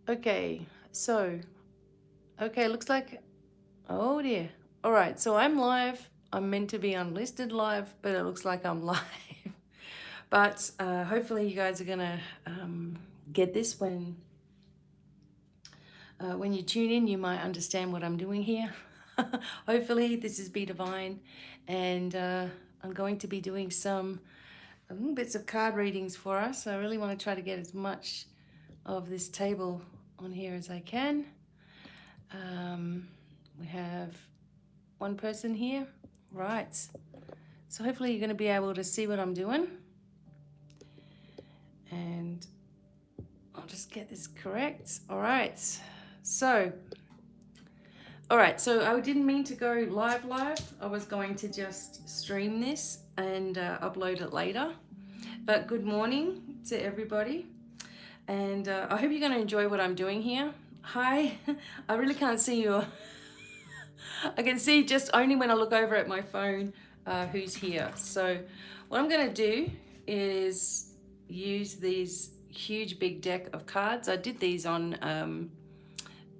Okay, so, okay, looks like, oh dear. All right, so I'm live. I'm meant to be unlisted live, but it looks like I'm live. But hopefully you guys are gonna get this when you tune in. You might understand what I'm doing here. Hopefully this is BDevine, and I'm going to be doing some bits of card readings for us. I really want to try to get as much of this table on here as I can. We have one person here. Right. So hopefully you're going to be able to see what I'm doing. And I'll just get this correct. All right. So I didn't mean to go live. I was going to just stream this and upload it later. But good morning to everybody. And I hope you're going to enjoy what I'm doing here. Hi. I really can't see you. I can see just only when I look over at my phone who's here. So what I'm going to do is use these huge big deck of cards. I did these on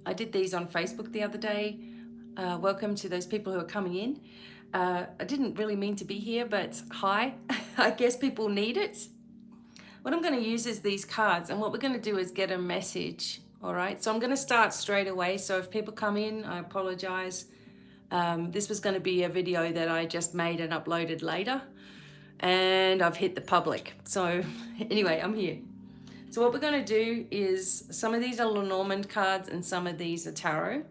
Facebook the other day. Welcome to those people who are coming in. I didn't really mean to be here, but hi. I guess people need it. What I'm going to use is these cards, and what we're going to do is get a message. All right, so I'm going to start straight away. So if people come in, I apologize. This was going to be a video that I just made and uploaded later, and I've hit the public. So anyway, I'm here. So what we're going to do is, some of these are Lenormand cards and some of these are tarot,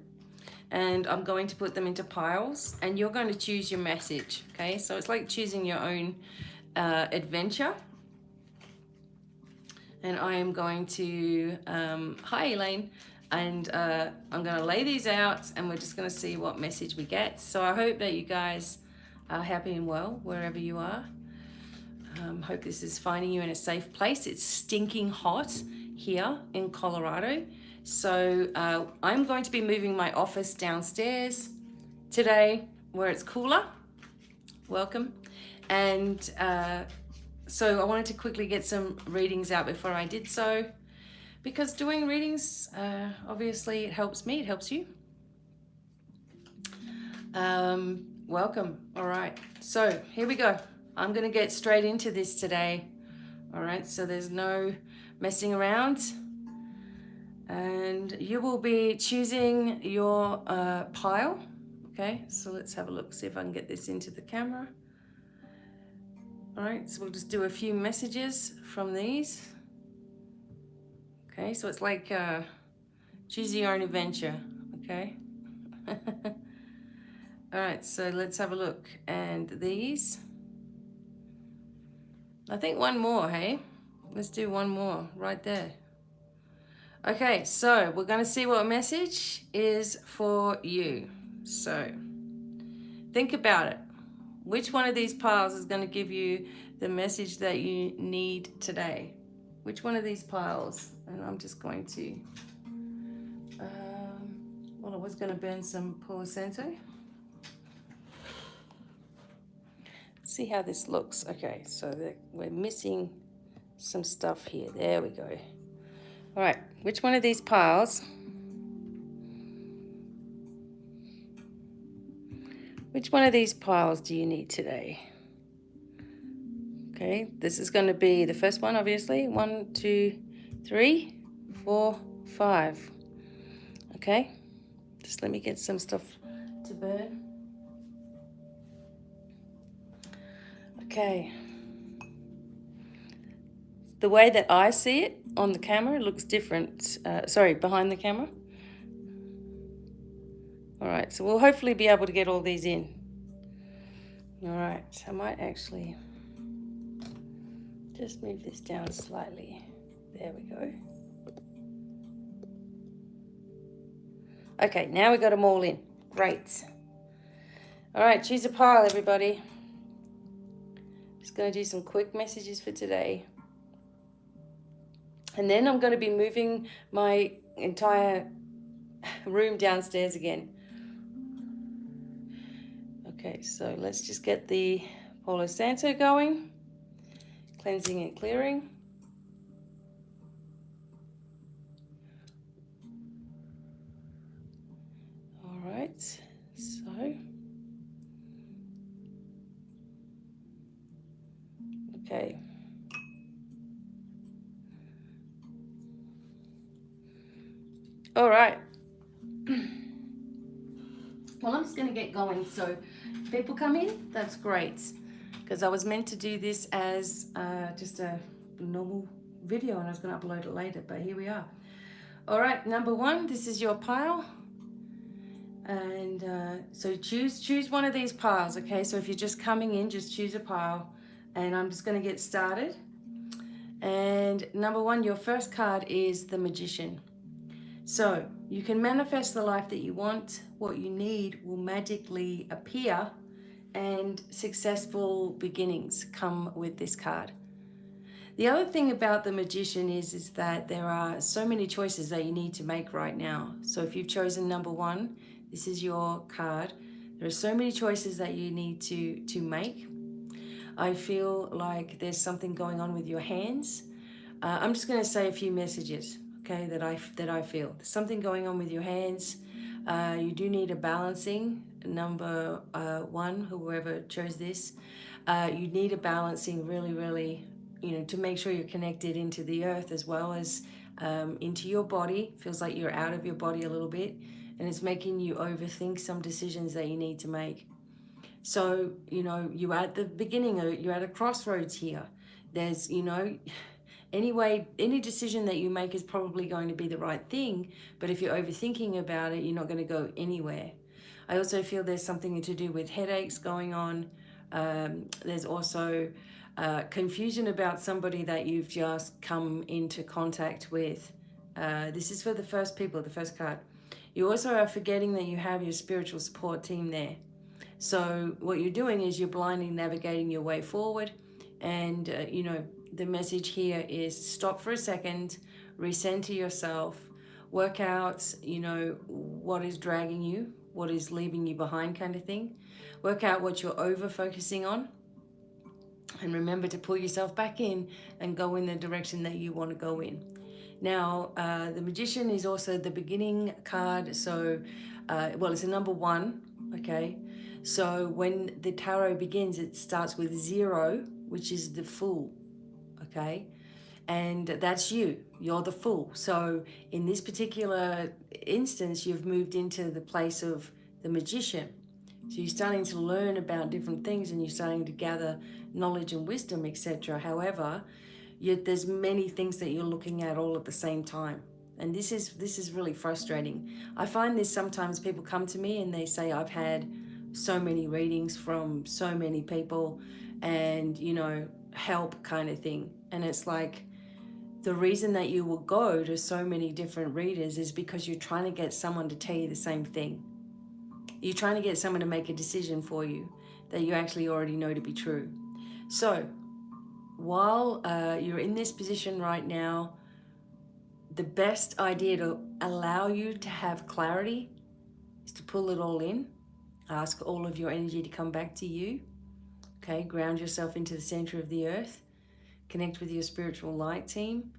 and I'm going to put them into piles, and you're going to choose your message. Okay, so it's like choosing your own adventure. And I am going to, hi Elaine, and I'm going to lay these out, and we're just going to see what message we get. So I hope that you guys are happy and well wherever you are. Hope this is finding you in a safe place. It's stinking hot here in Colorado. So I'm going to be moving my office downstairs today where it's cooler. Welcome. And so I wanted to quickly get some readings out before I did so, because doing readings, obviously it helps me, it helps you. Welcome. All right, so here we go. I'm gonna get straight into this today. All right, so there's no messing around, and you will be choosing your pile. Okay, so let's have a look, see if I can get this into the camera. All right, so we'll just do a few messages from these. Okay, so it's like choose your own adventure, okay? All right, so let's have a look. And these, I think one more, hey? Let's do one more right there. Okay, so we're gonna see what message is for you. So think about it. Which one of these piles is gonna give you the message that you need today? Which one of these piles? And I'm just going to, well, I was gonna burn some Palo Santo. See how this looks. Okay, so we're missing some stuff here. There we go. All right, which one of these piles? Which one of these piles do you need today? Okay, this is going to be the first one, obviously. 1, 2, 3, 4, 5. Okay, just let me get some stuff to burn. Okay. The way that I see it on the camera looks different. Sorry, behind the camera. All right, so we'll hopefully be able to get all these in. All right, I might actually just move this down slightly. There we go. Okay, now we got them all in. Great. All right, choose a pile, everybody. Just going to do some quick messages for today. And then I'm going to be moving my entire room downstairs again. Okay, so let's just get the Palo Santo going. Cleansing and clearing. So, okay. All right. Well, I'm just going to get going. So, if people come in, that's great. Because I was meant to do this as just a normal video and I was going to upload it later, but here we are. All right, number one, this is your pile. And so choose one of these piles, okay? So if you're just coming in, just choose a pile. And I'm just going to get started. And number one, your first card is the Magician. So you can manifest the life that you want. What you need will magically appear, and successful beginnings come with this card. The other thing about the Magician is that there are so many choices that you need to make right now. So if you've chosen number one, this is your card. There are so many choices that you need to make. I feel like there's something going on with your hands. I'm just going to say a few messages, okay, that I feel. There's something going on with your hands. You do need a balancing. Number one, whoever chose this, you need a balancing really, to make sure you're connected into the earth as well as into your body. Feels like you're out of your body a little bit, and it's making you overthink some decisions that you need to make. So, you're at the beginning, you're at a crossroads here. There's, any decision that you make is probably going to be the right thing, but if you're overthinking about it, you're not going to go anywhere. I also feel there's something to do with headaches going on. There's also confusion about somebody that you've just come into contact with. This is for the first people, the first card. You also are forgetting that you have your spiritual support team there. So what you're doing is you're blindly navigating your way forward. And, the message here is stop for a second, recenter yourself, work out, what is dragging you, what is leaving you behind kind of thing. Work out what you're over-focusing on. And remember to pull yourself back in and go in the direction that you want to go in. Now, the Magician is also the beginning card. So, it's a number one, okay? So when the tarot begins, it starts with 0, which is the Fool, okay? And that's you. You're the Fool. So in this particular instance, you've moved into the place of the Magician. So you're starting to learn about different things and you're starting to gather knowledge and wisdom, etc. However, there's many things that you're looking at all at the same time. And this is really frustrating. I find this sometimes people come to me and they say, I've had so many readings from so many people and, help kind of thing. And it's like, the reason that you will go to so many different readers is because you're trying to get someone to tell you the same thing. You're trying to get someone to make a decision for you that you actually already know to be true. So while you're in this position right now, the best idea to allow you to have clarity is to pull it all in. Ask all of your energy to come back to you. Okay, ground yourself into the center of the earth. Connect with your spiritual light team.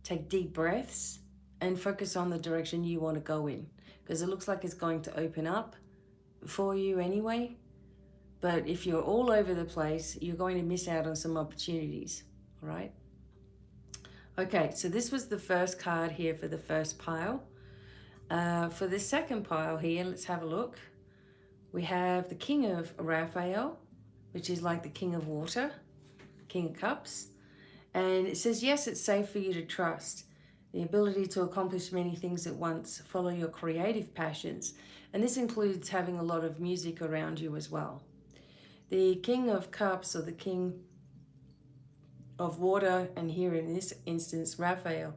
Take deep breaths and focus on the direction you want to go in, because it looks like it's going to open up for you anyway. But if you're all over the place, you're going to miss out on some opportunities, all right? Okay, so this was the first card here for the first pile. For the second pile here, let's have a look. We have the King of Raphael, which is like the King of Water, King of Cups. And it says, yes, it's safe for you to trust. The ability to accomplish many things at once. Follow your creative passions. And this includes having a lot of music around you as well. The King of Cups, or the King of Water, and here in this instance, Raphael.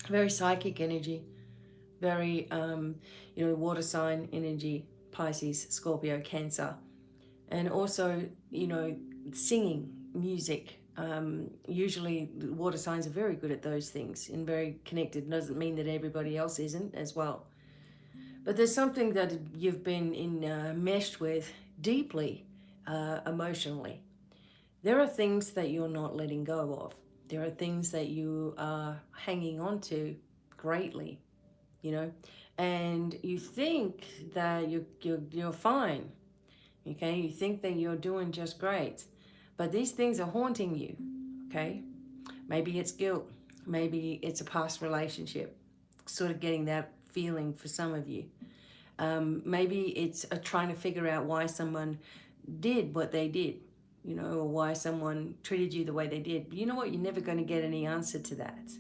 Very psychic energy. Very, water sign energy. Pisces, Scorpio, Cancer. And also, singing, music. Usually water signs are very good at those things and very connected. Doesn't mean that everybody else isn't as well. But there's something that you've been meshed with deeply emotionally. There are things that you're not letting go of. There are things that you are hanging on to greatly. you know, and you think that you're fine, okay? You think that you're doing just great, but these things are haunting you, okay? Maybe it's guilt, maybe it's a past relationship, sort of getting that feeling for some of you. Maybe it's trying to figure out why someone did what they did, you know, or why someone treated you the way they did. But you know what? You're never going to get any answer to that.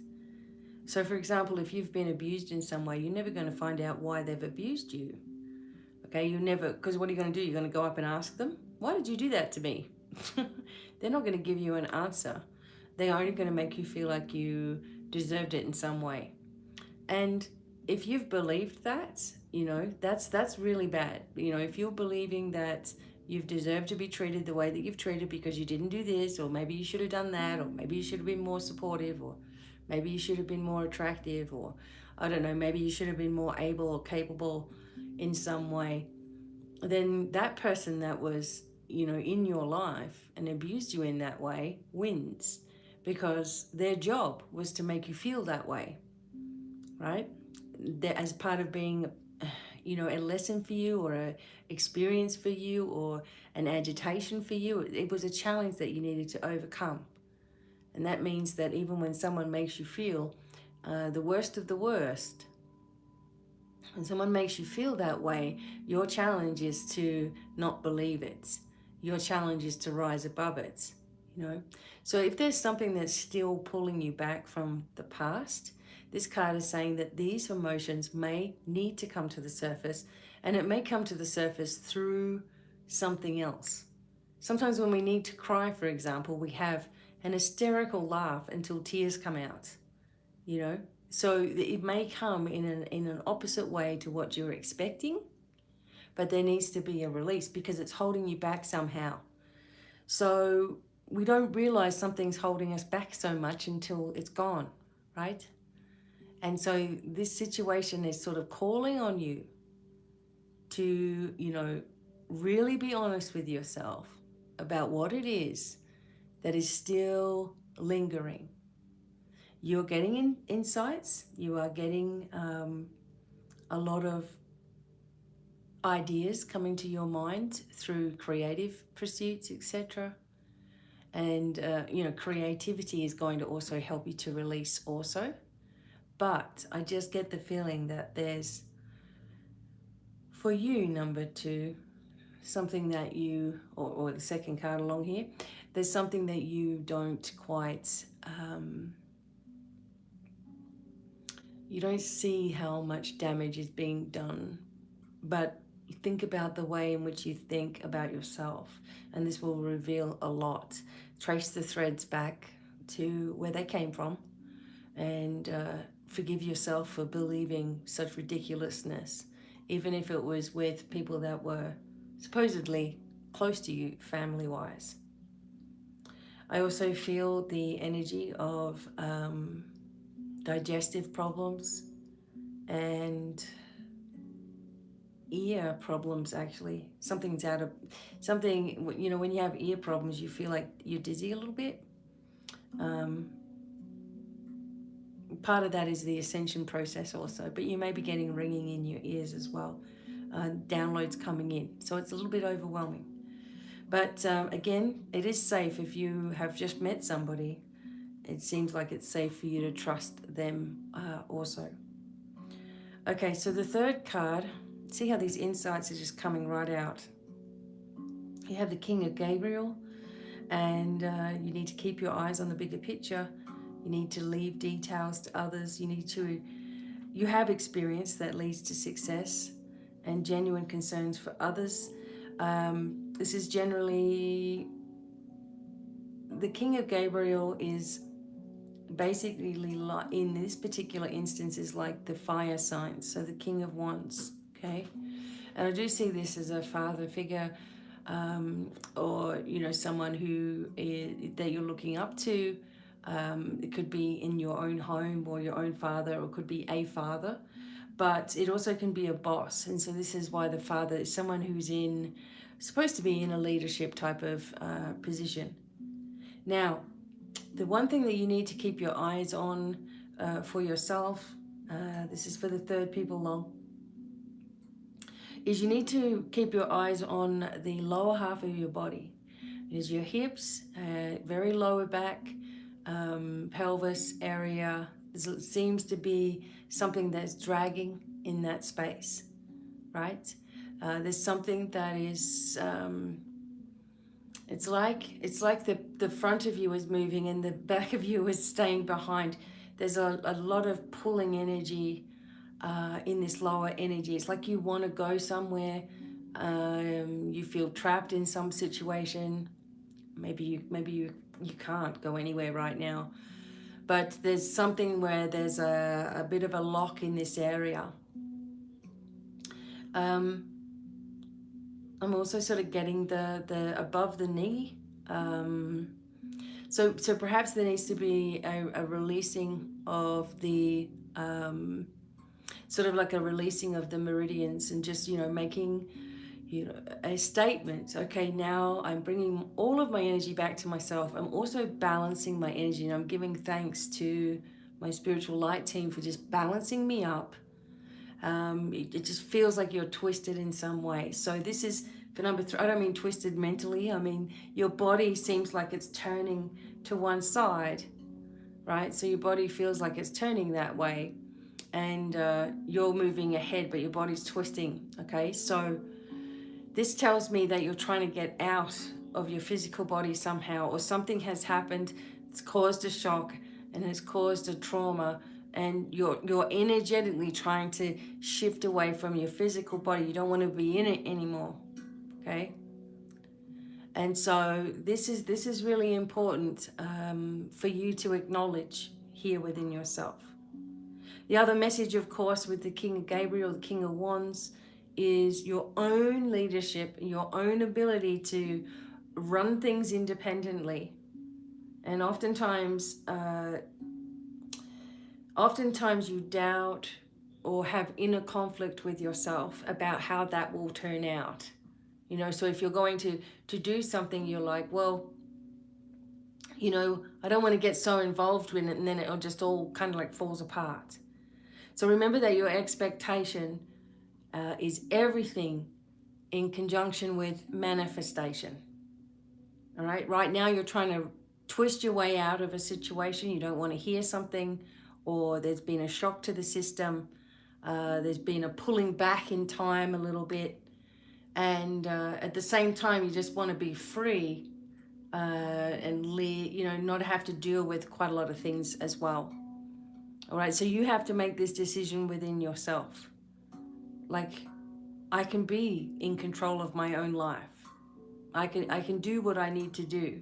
So, for example, if you've been abused in some way, you're never going to find out why they've abused you. Okay, you never, because what are you going to do? You're going to go up and ask them, why did you do that to me? They're not going to give you an answer. They're only going to make you feel like you deserved it in some way. And if you've believed that, you know, that's really bad. You know, if you're believing that you've deserved to be treated the way that you've treated because you didn't do this, or maybe you should have done that, or maybe you should have been more supportive, or maybe you should have been more attractive, or I don't know, maybe you should have been more able or capable in some way, then that person that was, you know, in your life and abused you in that way wins, because their job was to make you feel that way, right? That as part of being, you know, a lesson for you, or a experience for you, or an agitation for you. It was a challenge that you needed to overcome. And that means that even when someone makes you feel the worst of the worst, when someone makes you feel that way, your challenge is to not believe it. Your challenge is to rise above it, you know. So if there's something that's still pulling you back from the past, this card is saying that these emotions may need to come to the surface, and it may come to the surface through something else. Sometimes when we need to cry, for example, we have an hysterical laugh until tears come out, you know. So it may come in an opposite way to what you're expecting, but there needs to be a release because it's holding you back somehow. So we don't realize something's holding us back so much until it's gone, right? And so this situation is sort of calling on you to, you know, really be honest with yourself about what it is that is still lingering. You're getting insights, you are getting a lot of ideas coming to your mind through creative pursuits, etc. And, you know, creativity is going to also help you to release also. But I just get the feeling that there's, for you, number 2, something that you, or the second card along here, there's something that you don't quite, you don't see how much damage is being done, but think about the way in which you think about yourself, and this will reveal a lot. Trace the threads back to where they came from, and forgive yourself for believing such ridiculousness, even if it was with people that were supposedly close to you family-wise. I also feel the energy of digestive problems and ear problems. Actually, something's out of something, you know, when you have ear problems you feel like you're dizzy a little bit. Part of that is the ascension process also, but you may be getting ringing in your ears as well, downloads coming in, so it's a little bit overwhelming. But again, it is safe. If you have just met somebody, it seems like it's safe for you to trust them also. Okay, so the third card, see how these insights are just coming right out. You have the King of Gabriel, and you need to keep your eyes on the bigger picture. You need to leave details to others. You have experience that leads to success and genuine concerns for others. This is generally, the King of Gabriel is basically, in this particular instance, is like the fire sign, so the King of Wands, okay? And I do see this as a father figure, or, you know, someone that you're looking up to. It could be in your own home, or your own father, or it could be a father, but it also can be a boss. And so this is why the father is someone who's supposed to be in a leadership type of position. Now, the one thing that you need to keep your eyes on for yourself this is for the third people long, is you need to keep your eyes on the lower half of your body. Is your hips, very lower back, pelvis area. There seems to be something that's dragging in that space, right? There's something that is, it's like the front of you is moving and the back of you is staying behind. There's a lot of pulling energy in this lower energy. It's like you want to go somewhere. You feel trapped in some situation. Maybe you can't go anywhere right now. But there's something where there's a bit of a lock in this area. I'm also sort of getting the above the knee. So perhaps there needs to be a releasing of the sort of like a releasing of the meridians, and just, you know, making, you know, a statement. Okay, now I'm bringing all of my energy back to myself. I'm also balancing my energy, and I'm giving thanks to my spiritual light team for just balancing me up. It just feels like you're twisted in some way. So this is for number 3. I don't mean twisted mentally. I mean your body seems like it's turning to one side, right? So your body feels like it's turning that way, and you're moving ahead, but your body's twisting. Okay, so this tells me that you're trying to get out of your physical body somehow, or something has happened. It's caused a shock and has caused a trauma, and you're energetically trying to shift away from your physical body. You don't want to be in it anymore. Okay. And so this is really important for you to acknowledge here within yourself. The other message, of course, with the King of Gabriel, the King of Wands, is your own leadership, your own ability to run things independently. And oftentimes you doubt or have inner conflict with yourself about how that will turn out. You know, so if you're going to do something, you're like, well, you know, I don't want to get so involved in it, and then it'll just all kind of like falls apart. So remember that your expectation is everything in conjunction with manifestation. All right. Right now you're trying to twist your way out of a situation. You don't want to hear something, or there's been a shock to the system. There's been a pulling back in time a little bit. And at the same time, you just want to be free and not have to deal with quite a lot of things as well. All right. So you have to make this decision within yourself. Like, I can be in control of my own life. I can do what I need to do.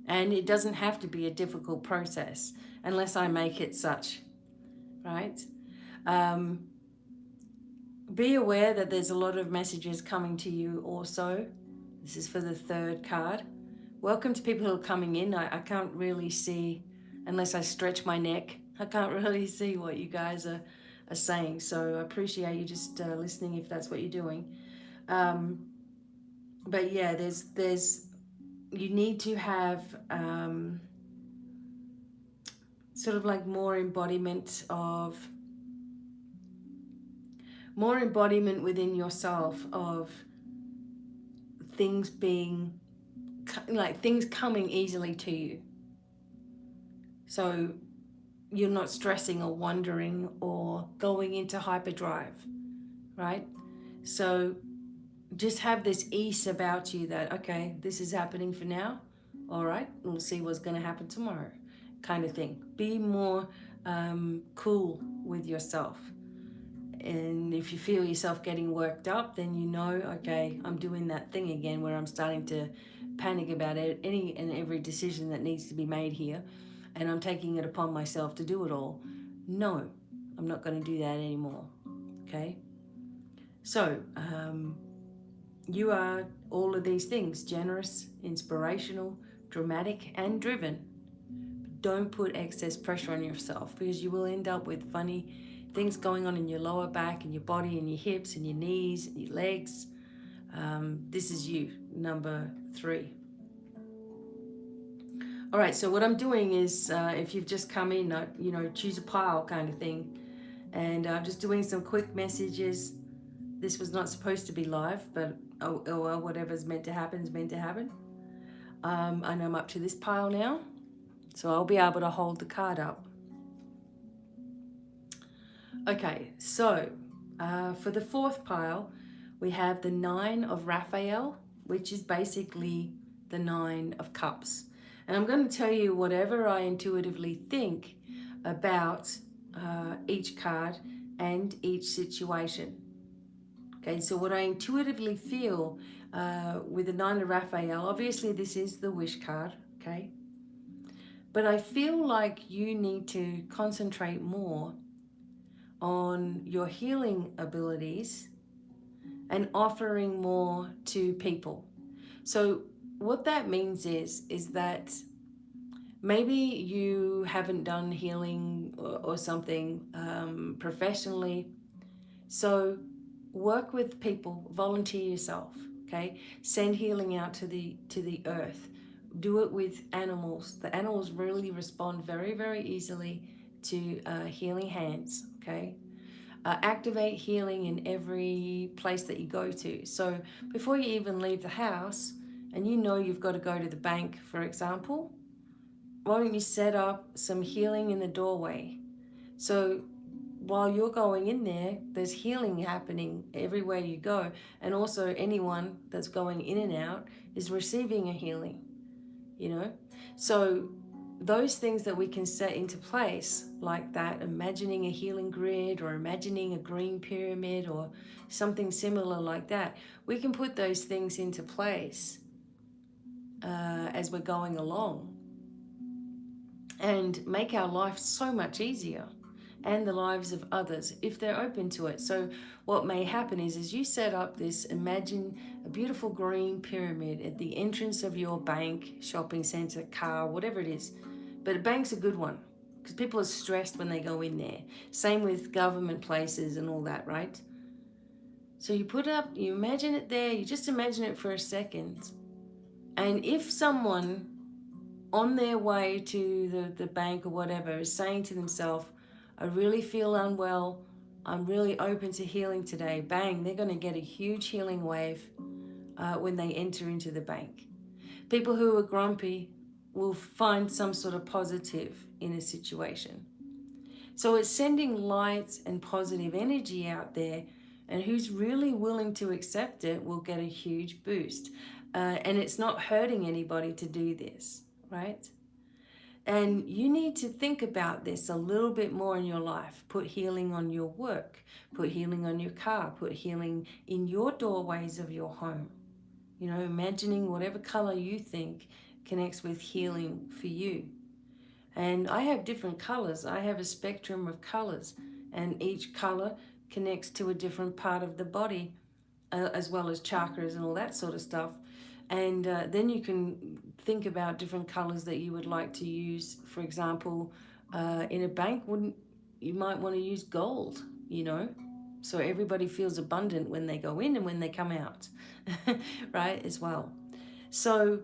And it doesn't have to be a difficult process unless I make it such, right? Be aware that there's a lot of messages coming to you also. This is for the 3rd card. Welcome to people who are coming in. I can't really see, unless I stretch my neck, I can't really see what you guys are saying. So I appreciate you just listening if that's what you're doing. But yeah, you need to have sort of like more embodiment within yourself of things being like things coming easily to you. So you're not stressing or wondering or going into hyperdrive, right? So just have this ease about you that, okay, this is happening for now. All right, we'll see what's going to happen tomorrow, kind of thing. Be more cool with yourself. And if you feel yourself getting worked up, then you know, okay, I'm doing that thing again where I'm starting to panic about any and every decision that needs to be made here, and I'm taking it upon myself to do it all. No, I'm not going to do that anymore. Okay? So, you are all of these things: generous, inspirational, dramatic, and driven. But don't put excess pressure on yourself, because you will end up with funny things going on in your lower back and your body and your hips and your knees and your legs. This is you, number 3. All right, so what I'm doing is, if you've just come in, choose a pile kind of thing. And I'm just doing some quick messages. This was not supposed to be live, but oh well, whatever's meant to happen is meant to happen. And I'm up to this pile now, so I'll be able to hold the card up. Okay, so for the fourth pile, we have the 9 of Raphael, which is basically the 9 of Cups. And I'm going to tell you whatever I intuitively think about each card and each situation. Okay, so what I intuitively feel with the 9 of Raphael, obviously this is the wish card, okay? But I feel like you need to concentrate more on your healing abilities and offering more to people. So what that means is that maybe you haven't done healing or something professionally. So work with people, volunteer yourself, okay? Send healing out to the earth. Do it with animals. The animals really respond very, very easily to healing hands, okay? Activate healing in every place that you go to. So before you even leave the house, and you know you've got to go to the bank, for example, why don't you set up some healing in the doorway? So while you're going in there, there's healing happening everywhere you go. And also anyone that's going in and out is receiving a healing, you know? So those things that we can set into place like that, imagining a healing grid or imagining a green pyramid or something similar like that, we can put those things into place as we're going along and make our life so much easier and the lives of others if they're open to it. So what may happen is you set up this, imagine a beautiful green pyramid at the entrance of your bank, shopping center, car, whatever it is. But a bank's a good one because people are stressed when they go in there. Same with government places and all that, right? So you put it up, you imagine it there, you just imagine it for a second. And if someone on their way to the bank or whatever is saying to themselves, I really feel unwell, I'm really open to healing today, bang, they're going to get a huge healing wave when they enter into the bank. People who are grumpy will find some sort of positive in a situation. So it's sending light and positive energy out there, and who's really willing to accept it will get a huge boost. And it's not hurting anybody to do this, right? And you need to think about this a little bit more in your life. Put healing on your work, put healing on your car, put healing in your doorways of your home. You know, imagining whatever color you think connects with healing for you. And I have different colors. I have a spectrum of colors, and each color connects to a different part of the body, as well as chakras and all that sort of stuff. And then you can think about different colors that you would like to use. For example, in a bank, you might want to use gold, you know, so everybody feels abundant when they go in and when they come out, right, as well. So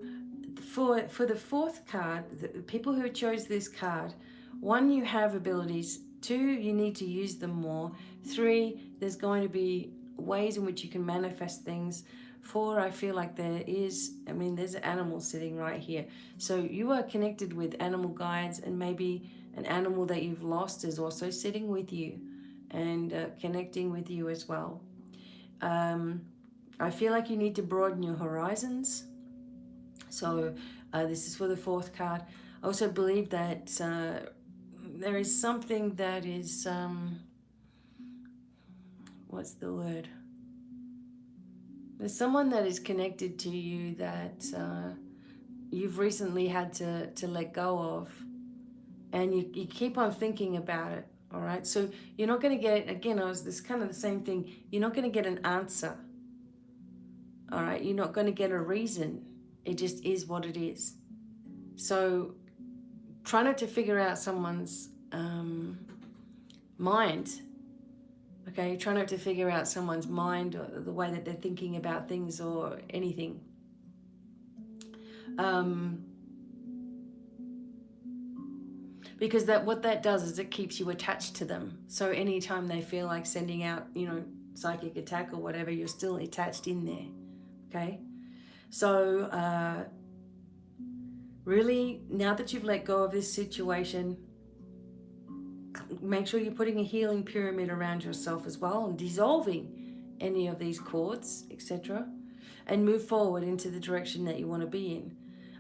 for the fourth card, the people who chose this card, 1, you have abilities. 2, you need to use them more. 3, there's going to be ways in which you can manifest things. 4, I feel like there's an animal sitting right here. So you are connected with animal guides, and maybe an animal that you've lost is also sitting with you and connecting with you as well. I feel like you need to broaden your horizons. So this is for the fourth card. I also believe that there is something that is, what's the word? There's someone that is connected to you that you've recently had to let go of, and you keep on thinking about it, all right? So you're not going to get, again, this kind of the same thing, you're not going to get an answer, all right? You're not going to get a reason. It just is what it is. So try not to figure out someone's mind. Okay, try not to figure out someone's mind or the way that they're thinking about things or anything. Because what that does is it keeps you attached to them. So anytime they feel like sending out, psychic attack or whatever, you're still attached in there. Okay? So really, now that you've let go of this situation, make sure you're putting a healing pyramid around yourself as well and dissolving any of these cords, etc. And move forward into the direction that you want to be in.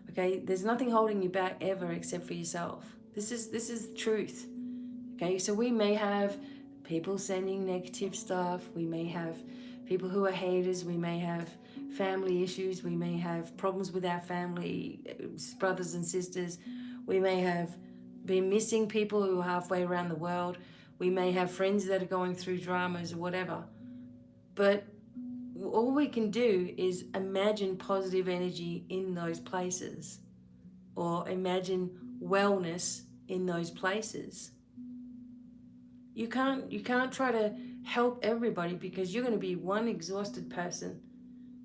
Okay? There's nothing holding you back ever except for yourself. This is the truth. Okay? So we may have people sending negative stuff. We may have people who are haters. We may have family issues. We may have problems with our family, brothers and sisters. We may have been missing people who are halfway around the world. We may have friends that are going through dramas or whatever. But all we can do is imagine positive energy in those places, or imagine wellness in those places. You can't try to help everybody, because you're going to be one exhausted person.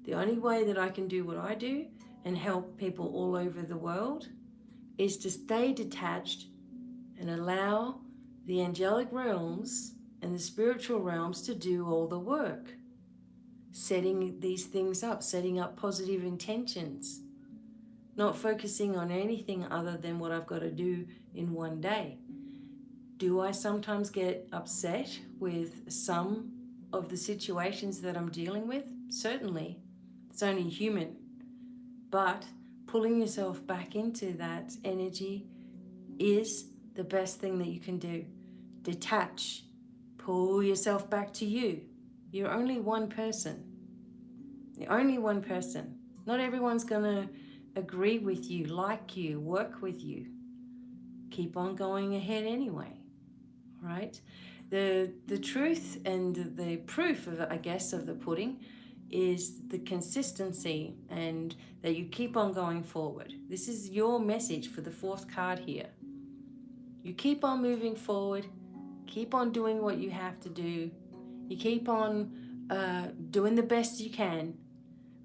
The only way that I can do what I do and help people all over the world is to stay detached and allow the angelic realms and the spiritual realms to do all the work. Setting these things up, setting up positive intentions, not focusing on anything other than what I've got to do in one day. Do I sometimes get upset with some of the situations that I'm dealing with? Certainly. It's only human. But pulling yourself back into that energy is the best thing that you can do. Detach. Pull yourself back to you. You're only one person. You're only one person. Not everyone's going to agree with you, like you, work with you. Keep on going ahead anyway, right? The truth and the proof of, I guess, of the pudding is the consistency, and that you keep on going forward. This is your message for the fourth card here. You keep on moving forward, keep on doing what you have to do. You keep on doing the best you can.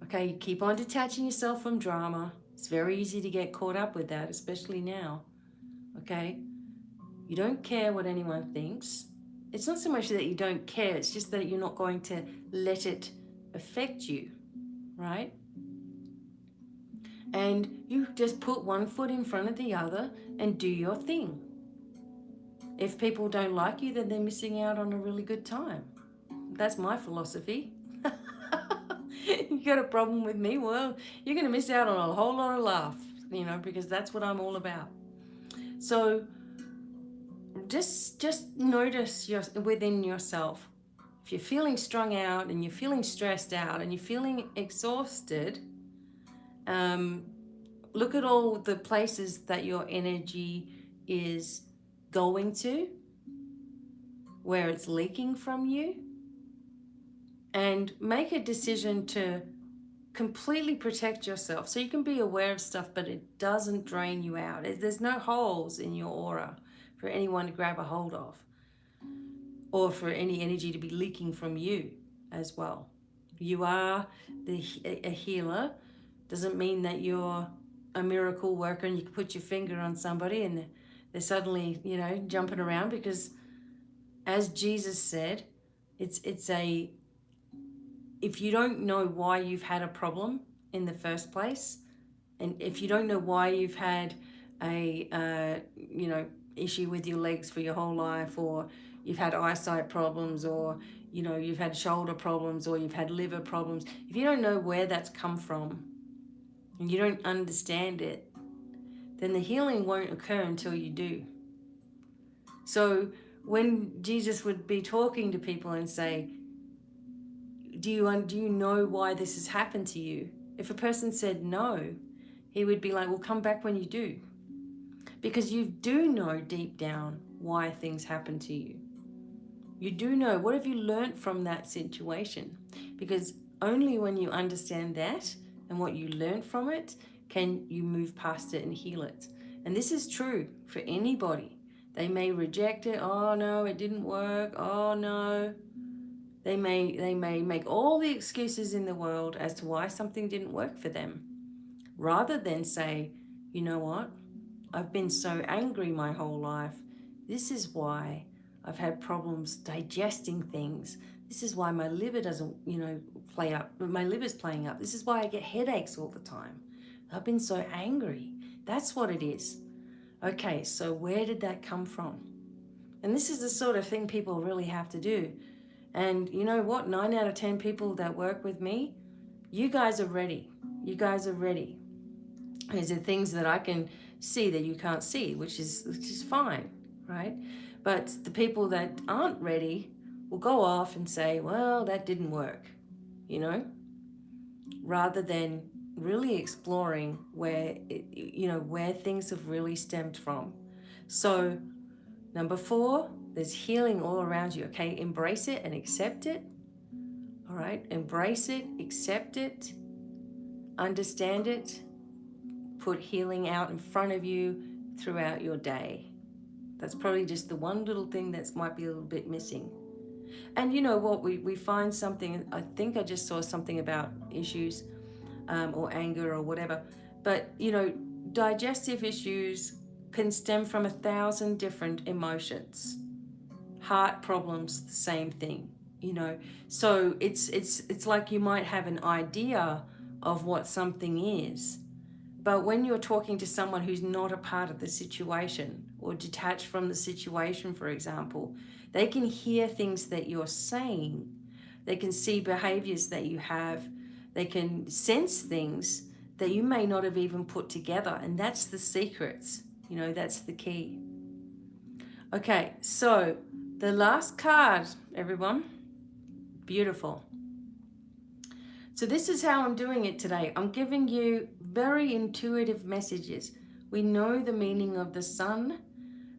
Okay, you keep on detaching yourself from drama. It's very easy to get caught up with that, especially now. Okay, you don't care what anyone thinks. It's not so much that you don't care, it's just that you're not going to let it affect you, right? And you just put one foot in front of the other and do your thing. If people don't like you, then they're missing out on a really good time. That's my philosophy. You got a problem with me? Well, you're going to miss out on a whole lot of laugh, because that's what I'm all about. So just notice within yourself. If you're feeling strung out and you're feeling stressed out and you're feeling exhausted, look at all the places that your energy is going to, where it's leaking from you, and make a decision to completely protect yourself. So you can be aware of stuff, but it doesn't drain you out. There's no holes in your aura for anyone to grab a hold of, or for any energy to be leaking from you as well. You are a healer. Doesn't mean that you're a miracle worker and you can put your finger on somebody and they're suddenly, jumping around, because as Jesus said, if you don't know why you've had a problem in the first place, and if you don't know why you've had a issue with your legs for your whole life, or you've had eyesight problems, or you've had shoulder problems, or you've had liver problems, if you don't know where that's come from and you don't understand it, then the healing won't occur until you do. So when Jesus would be talking to people and say, do you know why this has happened to you? If a person said no, he would be like, well, come back when you do. Because you do know deep down why things happen to you. You do know, what have you learned from that situation? Because only when you understand that and what you learned from it, can you move past it and heal it. And this is true for anybody. They may reject it. Oh no, it didn't work. Oh no. They may make all the excuses in the world as to why something didn't work for them, rather than say, you know what? I've been so angry my whole life. This is why I've had problems digesting things. This is why my liver doesn't, play up. My liver's playing up. This is why I get headaches all the time. I've been so angry. That's what it is. Okay, so where did that come from? And this is the sort of thing people really have to do. And you know what? 9 out of 10 people that work with me, you guys are ready. You guys are ready. These are things that I can see that you can't see, which is fine, right? But the people that aren't ready will go off and say, well, that didn't work, rather than really exploring where things have really stemmed from. So number 4, there's healing all around you, okay? Embrace it and accept it, all right? Embrace it, accept it, understand it, put healing out in front of you throughout your day. That's probably just the one little thing that might be a little bit missing. And you know what, we find something, I think I just saw something about issues or anger or whatever, but digestive issues can stem from 1,000 different emotions. Heart problems, the same thing, so it's like you might have an idea of what something is, but when you're talking to someone who's not a part of the situation or detached from the situation, for example, they can hear things that you're saying. They can see behaviors that you have. They can sense things that you may not have even put together. And that's the secrets. That's the key. Okay, so the last card, everyone. Beautiful. So this is how I'm doing it today. I'm giving you very intuitive messages. We know the meaning of the sun.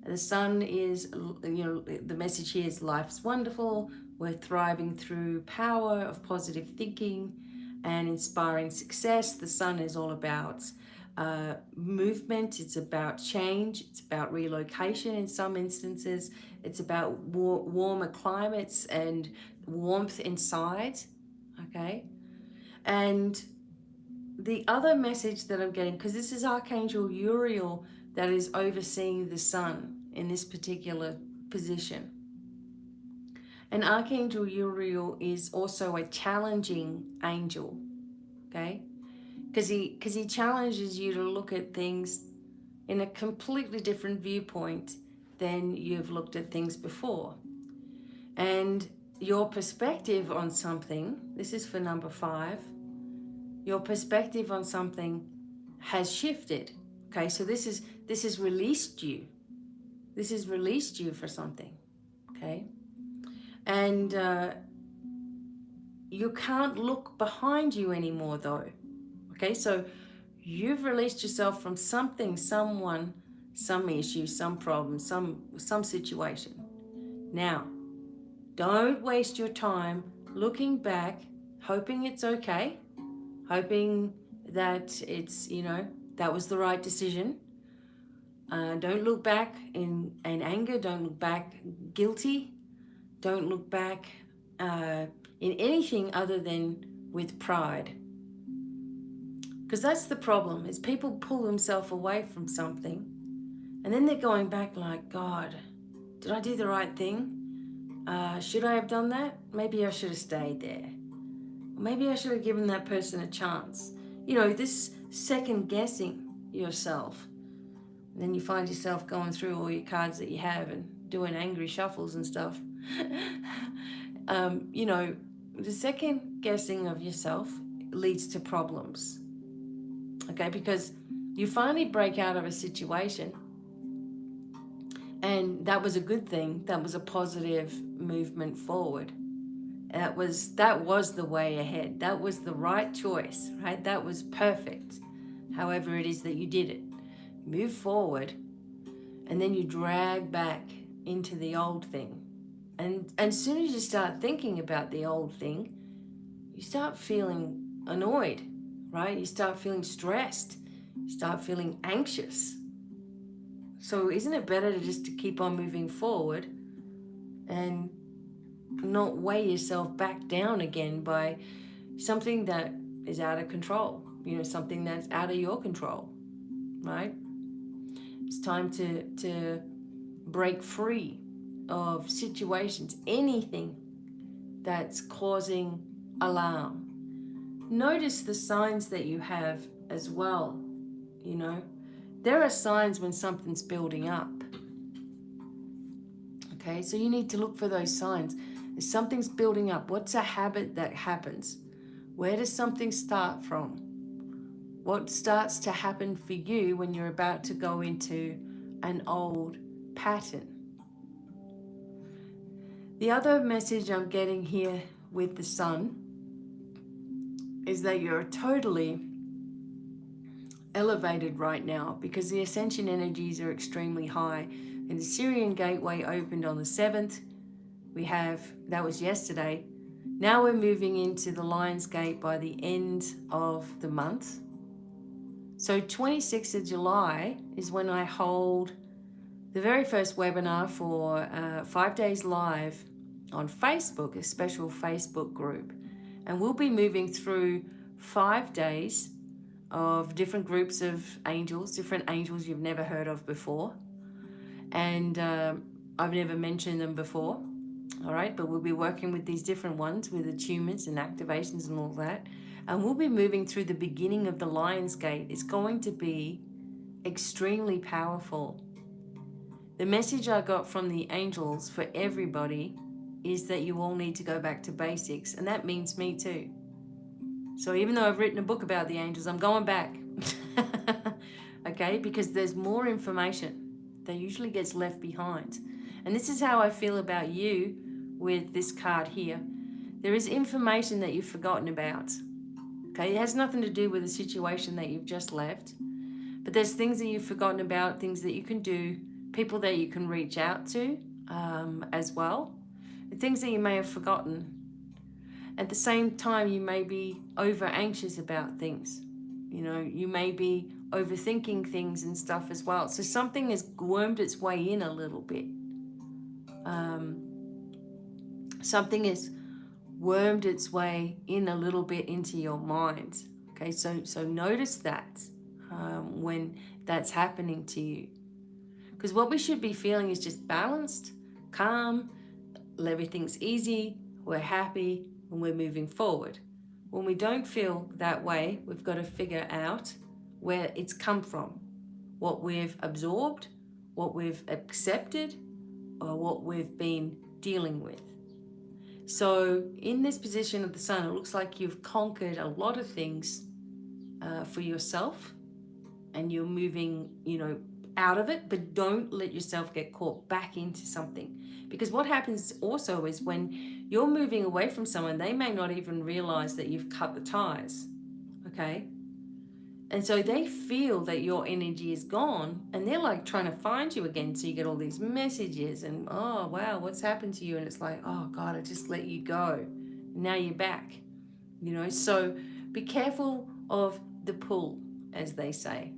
The sun is, the message here is life's wonderful. We're thriving through power of positive thinking and inspiring success. The sun is all about movement. It's about change. It's about relocation in some instances. It's about warmer climates and warmth inside, okay? And the other message that I'm getting, because this is Archangel Uriel that is overseeing the sun in this particular position. And Archangel Uriel is also a challenging angel, okay? Because he challenges you to look at things in a completely different viewpoint than you've looked at things before. And your perspective on something, this is for number 5, your perspective on something has shifted. Okay, so this has released you. This has released you for something. Okay, and you can't look behind you anymore, though. Okay, so you've released yourself from something, someone, some issue, some problem, some situation. Now, don't waste your time looking back, hoping it's okay, hoping that it's, that was the right decision. Don't look back in anger. Don't look back guilty. Don't look back in anything other than with pride. Because that's the problem, is people pull themselves away from something and then they're going back like, God, did I do the right thing? Should I have done that? Maybe I should have stayed there. Maybe I should have given that person a chance. This second guessing yourself. And then you find yourself going through all your cards that you have and doing angry shuffles and stuff. The second guessing of yourself leads to problems. Okay, because you finally break out of a situation and that was a good thing. That was a positive movement forward. That was the way ahead. That was the right choice, right? That was perfect. However it is that you did it. Move forward, and then you drag back into the old thing. And as soon as you start thinking about the old thing, you start feeling annoyed, right? You start feeling stressed. You start feeling anxious. So isn't it better to keep on moving forward and not weigh yourself back down again by something that is out of control, something that's out of your control, right? It's time to break free of situations, anything that's causing alarm. Notice the signs that you have as well. You know, there are signs when something's building up. Okay, so you need to look for those signs. If something's building up, what's a habit that happens? Where does something start from? What starts to happen for you when you're about to go into an old pattern? The other message I'm getting here with the sun is that you're totally elevated right now because the ascension energies are extremely high. And the Syrian gateway opened on the 7th. That was yesterday. Now we're moving into the Lion's Gate by the end of the month. So 26th of July is when I hold the very first webinar for 5 days live on Facebook, a special Facebook group. And we'll be moving through 5 days of different groups of angels, different angels you've never heard of before. And I've never mentioned them before. All right, but we'll be working with these different ones with attunements and activations and all that. And we'll be moving through the beginning of the Lion's Gate. It's going to be extremely powerful. The message I got from the angels for everybody is that you all need to go back to basics. And that means me too. So even though I've written a book about the angels, I'm going back. Okay, because there's more information that usually gets left behind. And this is how I feel about you with this card here. There is information that you've forgotten about. Okay, it has nothing to do with the situation that you've just left. But there's things that you've forgotten about, things that you can do, people that you can reach out to as well. And things that you may have forgotten. At the same time, you may be over anxious about things. You know, you may be overthinking things and stuff as well. So something has wormed its way in a little bit. Something has wormed its way in a little bit into your mind. Okay, so notice that when that's happening to you. Because what we should be feeling is just balanced, calm, everything's easy, we're happy, and we're moving forward. When we don't feel that way, we've got to figure out where it's come from, what we've absorbed, what we've accepted, or what we've been dealing with. So in this position of the sun, it looks like you've conquered a lot of things for yourself, and you're moving, out of it, but don't let yourself get caught back into something. Because what happens also is when you're moving away from someone, they may not even realize that you've cut the ties, okay? And so they feel that your energy is gone, and they're like trying to find you again. So you get all these messages and, oh, wow, what's happened to you? And it's like, oh, God, I just let you go. Now you're back, So be careful of the pull, as they say,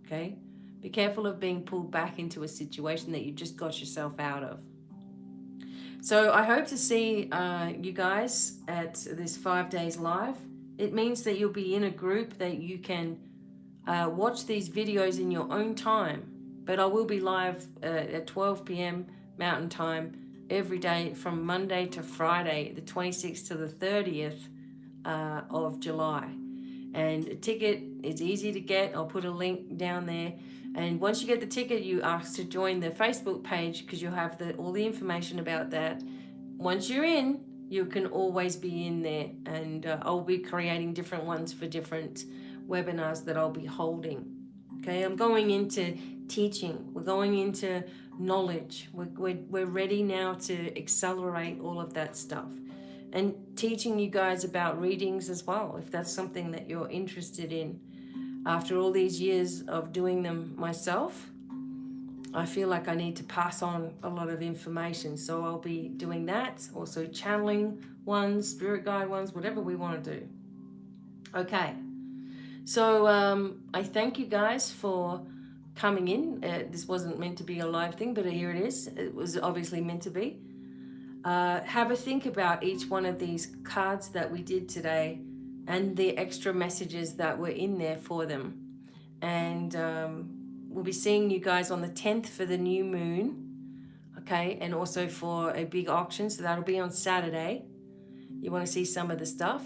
okay? Be careful of being pulled back into a situation that you just got yourself out of. So I hope to see you guys at this 5 days live. It means that you'll be in a group that you can watch these videos in your own time. But I will be live at 12 p.m. Mountain Time every day from Monday to Friday, the 26th to the 30th of July. And a ticket is easy to get. I'll put a link down there. And once you get the ticket, you ask to join the Facebook page because you'll have all the information about that. Once you're in, you can always be in there. And I'll be creating different ones for different webinars that I'll be holding. Okay, I'm going into teaching. We're going into knowledge. We're ready now to accelerate all of that stuff. And teaching you guys about readings as well, if that's something that you're interested in. After all these years of doing them myself, I feel like I need to pass on a lot of information. So I'll be doing that, also channeling ones, spirit guide ones, whatever we want to do. Okay, so I thank you guys for coming in. This wasn't meant to be a live thing, but here it is. It was obviously meant to be. Have a think about each one of these cards that we did today and the extra messages that were in there for them. And we'll be seeing you guys on the 10th for the new moon. Okay, and also for a big auction, so that'll be on Saturday. You want to see some of the stuff,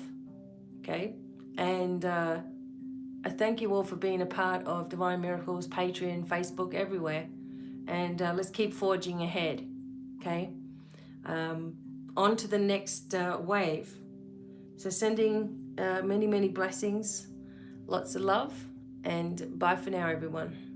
okay? And I thank you all for being a part of Divine Miracles, Patreon, Facebook, everywhere. And let's keep forging ahead, okay? On to the next wave. So sending many, many blessings, lots of love, and bye for now, everyone.